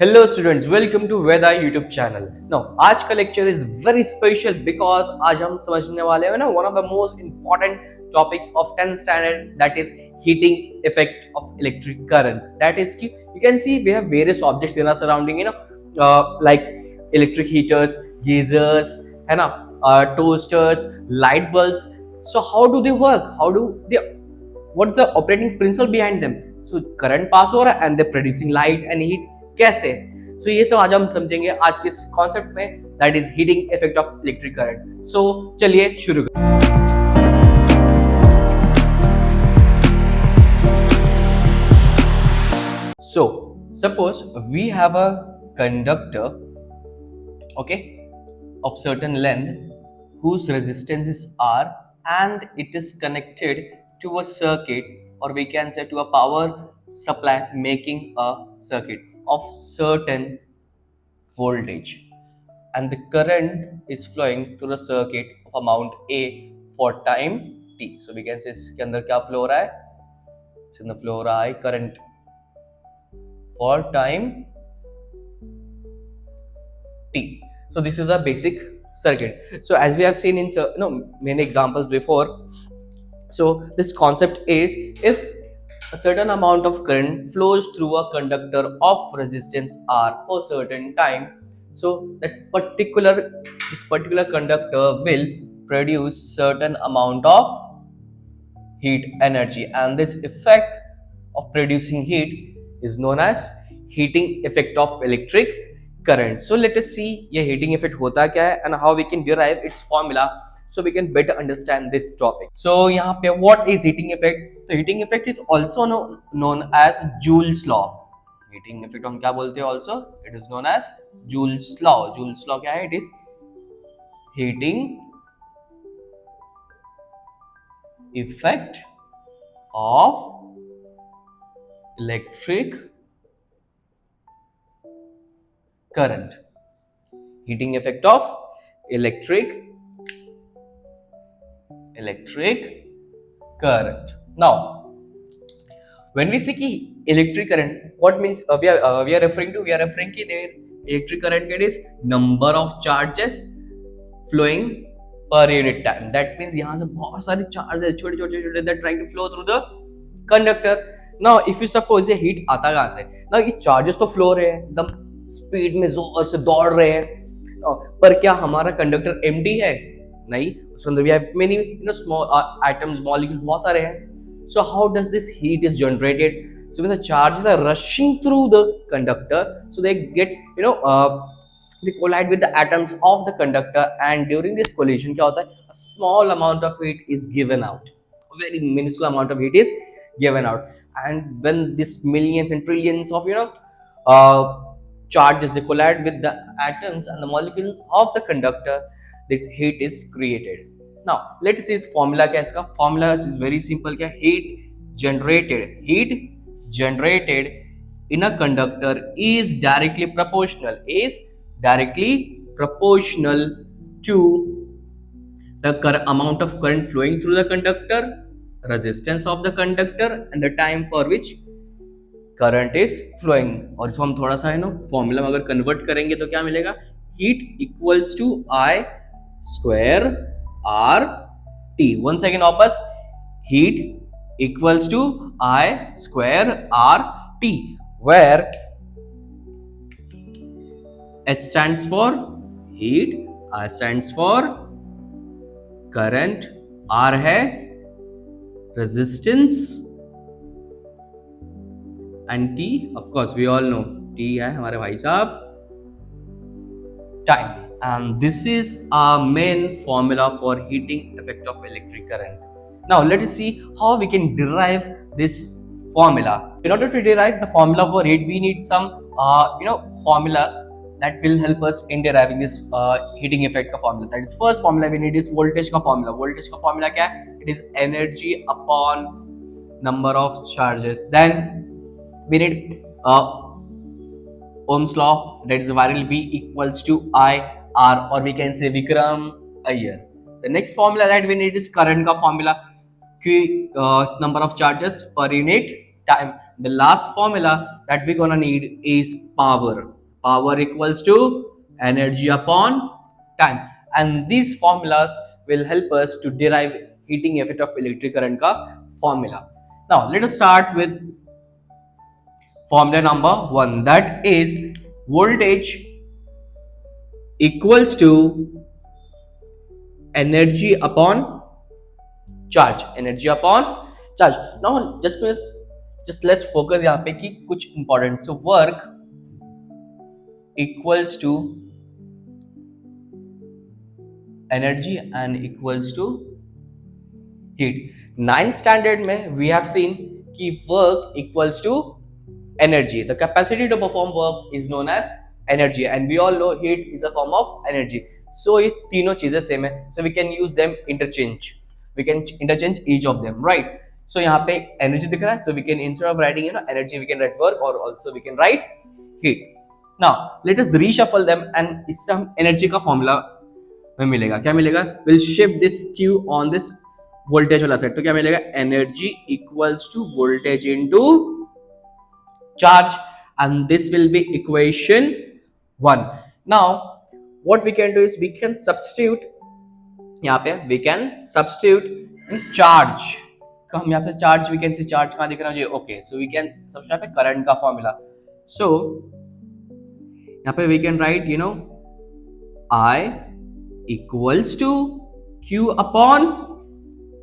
Hello students, welcome to Veda YouTube channel. Now आज का lecture is very special because आज हम समझने वाले हैं ना one of the most important topics of 10th standard, that is heating effect of electric current. That is कि you can see we have various objects in our surrounding, like electric heaters, geysers, है ना, toasters, light bulbs. So how do they work? What's the operating principle behind them? So current pass हो रहा है and they're producing light and heat. कैसे? सो ये सब आज हम समझेंगे आज के इस कॉन्सेप्ट में, that is heating effect of electric current. So चलिए शुरू करें. So suppose we have a conductor, okay, of certain length whose resistance is R and it is connected to a circuit, or we can say to a power supply making a circuit of certain voltage, and the current is flowing through the circuit of amount A for time t. So we can say इसके अंदर क्या flow हो रहा है? इसके अंदर flow हो रहा है current for time t. So this is a basic circuit. So as we have seen in many examples before, so this concept is if a certain amount of current flows through a conductor of resistance R for certain time, so this particular conductor will produce certain amount of heat energy, and this effect of producing heat is known as heating effect of electric current. So let us see ये heating effect होता क्या है and how we can derive its formula so we can better understand this topic. So यहाँ पे what is heating effect? तो heating effect is also known as Joule's law. Heating effect हम क्या बोलते हैं also? It is known as Joule's law. Joule's law क्या है? It is heating effect of electric current. Heating effect of electric current. Now when we see electric current, what means we are referring to their electric current is number of charges flowing per unit time. That means यहाँ से बहुत सारे charges छोटे that trying to flow through the conductor. Now if you suppose ये heat आता कहाँ से? Now ये charges तो flow रहे हैं एकदम स्पीड में जोर से दौड़ रहे हैं, पर क्या हमारा कंडक्टर एम्प्टी है? नहीं, उसके अंदर भी have many small atoms, molecules बहुत सारे हैं. So how does this heat is generated? So when the charges are rushing through the conductor, so they get they collide with the atoms of the conductor, and during this collision क्या होता है? A small amount of heat is given out. A very minuscule amount of heat is given out, and when this millions and trillions of charges they collide with the atoms and the molecules of the conductor, this heat is created. Now let's see its formula क्या है इसका? Formula is very simple क्या? Heat generated in a conductor is directly proportional to the amount of current flowing through the conductor, resistance of the conductor, and the time for which current is flowing. और इसको हम थोड़ा सा formula में अगर convert करेंगे तो क्या मिलेगा? Heat equals to I square R T. One second वापस, heat equals to I square R T, where H stands for heat, I stands for current, R है resistance, and T, of course we all know T है हमारे भाई साहब time. And this is our main formula for heating effect of electric current. Now let us see how we can derive this formula. In order to derive the formula for it, we need some formulas that will help us in deriving this heating effect का formula. That is first formula we need is voltage का formula. Voltage का formula क्या है? It is energy upon number of charges. Then we need Ohm's law, that is viral V equals to I R, or we can say Vikram Iyer. The next formula that we need is current का formula, Q number of charges per unit time. The last formula that we're gonna need is power. Power equals to energy upon time, and these formulas will help us to derive heating effect of electric current का formula. Now let us start with formula number 1, that is voltage equals to energy upon charge. Energy upon charge. Now just let's focus यहाँ पे कि कुछ important. So work equals to energy and equals to heat. 9th standard में we have seen कि work equals to energy. The capacity to perform work is known as energy, and we all know heat is a form of energy. So ये तीनों चीजें same है. So we can use them interchange. We can interchange each of them, right? So यहाँ पे energy दिख रहा है. So we can, instead of writing energy, we can write work, or also we can write heat. Now let us reshuffle them, and इससे हम energy का formula में मिलेगा. क्या मिलेगा? We'll shift this Q on this voltage वाला set. तो क्या मिलेगा? Energy equals to voltage into charge, and this will be equation 1. Now what we can do is we can substitute यहाँ पे, we can substitute in charge. हम यहाँ पे charge, we can see charge कहाँ दिख रहा है? Okay, so we can substitute यहाँ पे current का formula. So यहाँ पे we can write I equals to Q upon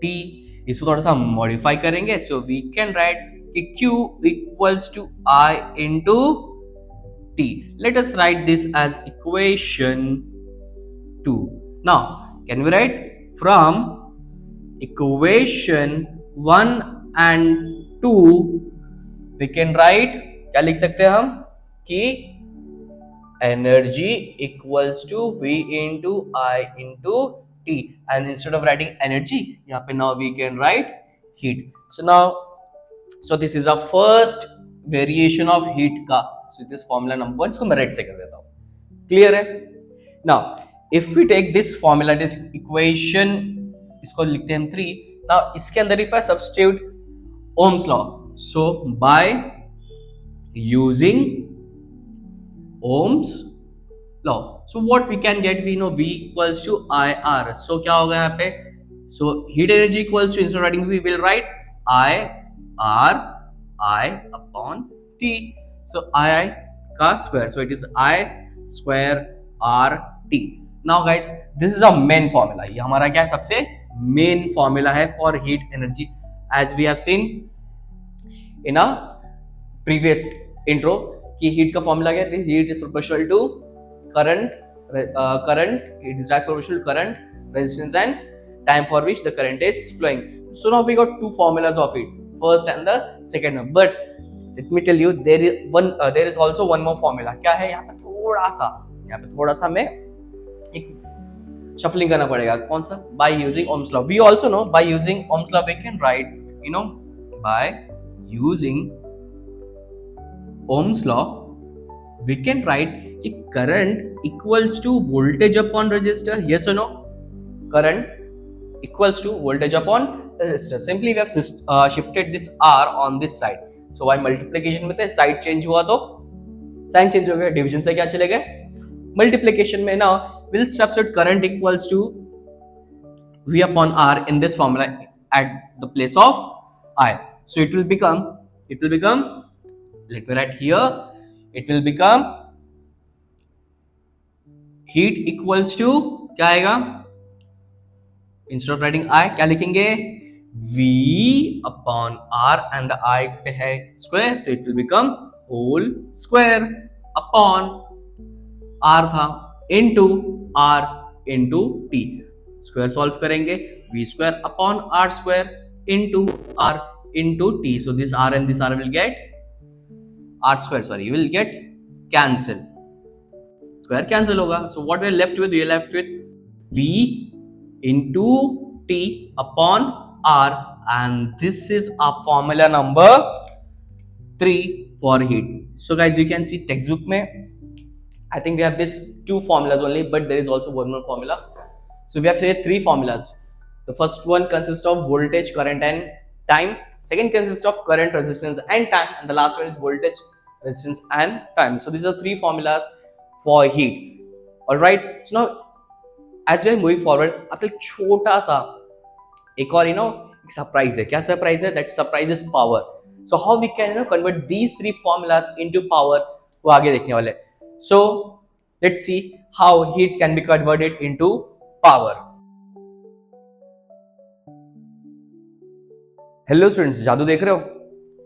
T. इसको थोड़ा सा modify करेंगे. So we can write कि Q equals to I into T. Let us write this as equation 2. Now can we write from equation 1 and 2, we can write, क्या लिख सकते हैं हम कि energy equals to V into I into T, and instead of writing energy यहाँ पे now we can write heat. So this is our first variation of heat का. So this formula number 1, इसको मैं red से कर देता हूँ. Clear है? Now if we take this formula, this equation, इसको लिखते हैं हम 3. Now इसके अंदर if I substitute Ohm's law, so by using Ohm's law, so what we can get, we know V equals to IR. So क्या होगा यहाँ पे? So heat energy equals to, instead of writing V, we will write I upon T. So I का square, so it is I square R T. Now guys, this is our main formula. ये हमारा क्या है? सबसे main formula है for heat energy, as we have seen in a previous intro कि heat का formula क्या है? Heat is proportional to current. It is direct proportional to current, resistance, and time for which the current is flowing. So now we got two formulas of it, first and the second one. But let me tell you, there is also one more formula. क्या है? यहाँ पे थोड़ा सा मैं shuffling करना पड़ेगा. कौन सा? By using Ohm's law. We also know by using Ohm's law we can write, by using Ohm's law we can write कि current equals to voltage upon resistor. Yes or no? Current equals to voltage upon resistor. Simply we have shifted this R on this side. So by multiplication में थे, side change हुआ तो sign change हो गया. Division से क्या चले गए? Multiplication में. Now we'll substitute current equals to V upon R in this formula at the place of I. So it will become, let me write here, it will become heat equals to, क्या आएगा? Instead of writing I, क्या लिखेंगे? V upon R, and the I पे है square, तो it will become whole square upon R था into R into T. Square solve करेंगे, V square upon R square into R into T. So this R and this R will get R square, sorry, will get cancel. Square cancel होगा. So what we are left with? We are left with V into T upon R, and this is our formula number 3 for heat. So guys, you can see textbook में I think we have these two formulas only, but there is also one more formula. So we have say 3 formulas. The first one consists of voltage, current, and time. Second consists of current, resistance and time, and the last one is voltage, resistance and time. So these are three formulas for heat. All right, so now as we are moving forward, आपका एक छोटा सा एक और surprise है. क्या surprise है? That surprise is power. So how we can convert these three formulas into power, वो आगे देखने वाले. So let's see how heat can be converted into power. Hello students, जादू देख रहे हो?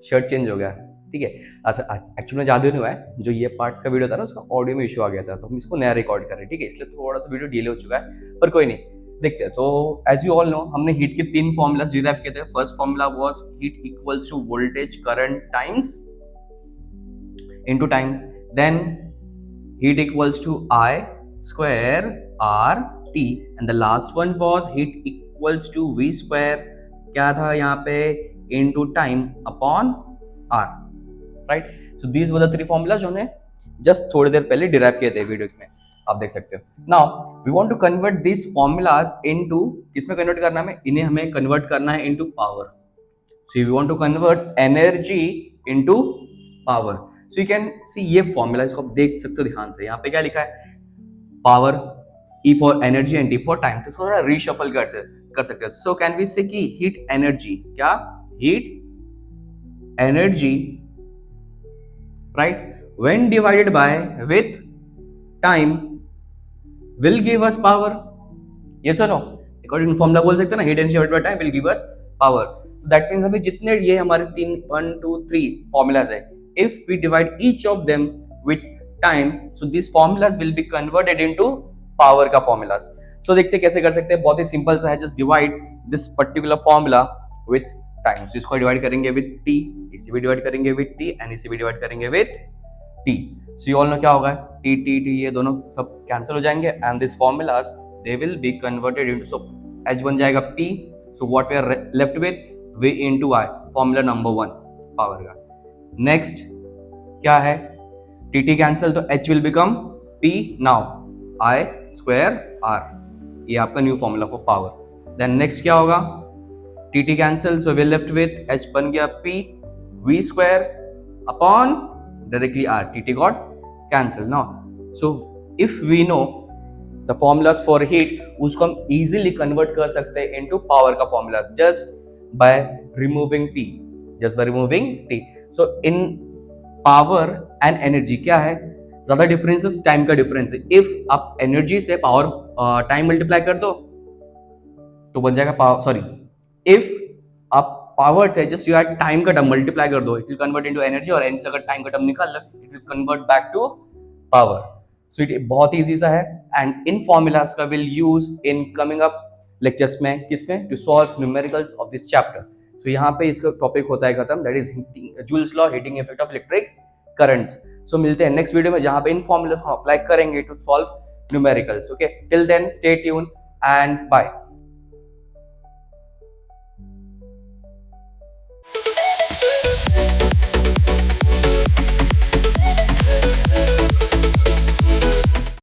शर्ट चेंज हो गया, ठीक है. अच्छा, एक्चुअली में जादू नहीं हुआ है. जो ये पार्ट का वीडियो था ना, उसका ऑडियो में इशू आ गया था, तो हम इसको नया रिकॉर्ड कर रहे हैं, ठीक है. इसलिए थोड़ा सा वीडियो डिले हो चुका है, पर कोई नहीं, देखते हैं. तो एज यू ऑल नो, हमने हीट के तीन फॉर्मुलाज डिराइव किए थे. First formula was heat equals to voltage current times into time. Then heat equals to I square R T, and the last one was heat equals to V square, क्या था यहाँ पे, into time upon R. Right, so these were the three formulas जो हमने just थोड़ी देर पहले derive किए थे वीडियो में, आप देख सकते हो. Now we want to convert this formulas into, किसमें कन्वर्ट करना है? इन्हें हमें कन्वर्ट करना है into power. So we want to convert energy into power. So you can see ये फॉर्मूला, इसको आप देख सकते हो ध्यान से. यहाँ पे क्या लिखा है? Power, E for energy and T for time. तो इसको थोड़ा रीशफल कर सकते हो. सो कैन वी से कि हीट एनर्जी, क्या heat energy, right, when divided by with time will give us power. yes or no? according to formula बोल सकते हैं ना, heat energy divided by time will give us power. so that means हमें जितने ये हमारे 1 2 3 formulas है, if we divide each of them with time, so these formulas will be converted into power का formulas. so देखते कैसे कर सकते हैं. बहुत ही सिंपल सा है, just divide this particular formula with time. so इसको डिवाइड करेंगे with t, इसे भी डिवाइड करेंगे with t, and इसे भी डिवाइड करेंगे with t. so you all know क्या होगा, t t t ये दोनों सब कैंसिल हो जाएंगे, and these formulas they will be converted into, so h बन जाएगा p. so what we are left with, v into I, formula number 1 power का. next क्या है, t t कैंसिल, तो h will become p. now I square r, ये आपका new formula for power. Then next क्या होगा, t t cancel, so we left with h बन गया p v square upon directly r, tt got cancel. now so if we know the formulas for heat, उसको हम easily convert कर सकते हैं into power का formula just by removing t, so in power and energy क्या है, ज्यादा difference है टाइम का डिफरेंस है. इफ आप एनर्जी से पावर टाइम मल्टीप्लाई कर दो तो बन जाएगा पावर, सॉरी, इफ आप पावर से जस्ट यू एड टाइम का टर्म मल्टीप्लाई कर दो, it will convert into energy, और एनर्जी से अगर टाइम का टर्म निकाल लो, it will convert back to power. So it बहुत इजी सा है, एंड इन फॉर्मूलाज का will use in coming up lectures में, किसमें, to solve numericals of this chapter. So यहाँ पे इसका टॉपिक होता है खत्म, that is Joule's law, heating effect of electric current. So मिलते हैं नेक्स्ट वीडियो में, जहां पे इन फॉर्मूलाज को अप्लाई करेंगे to solve numericals. Okay, till then stay tune and bye.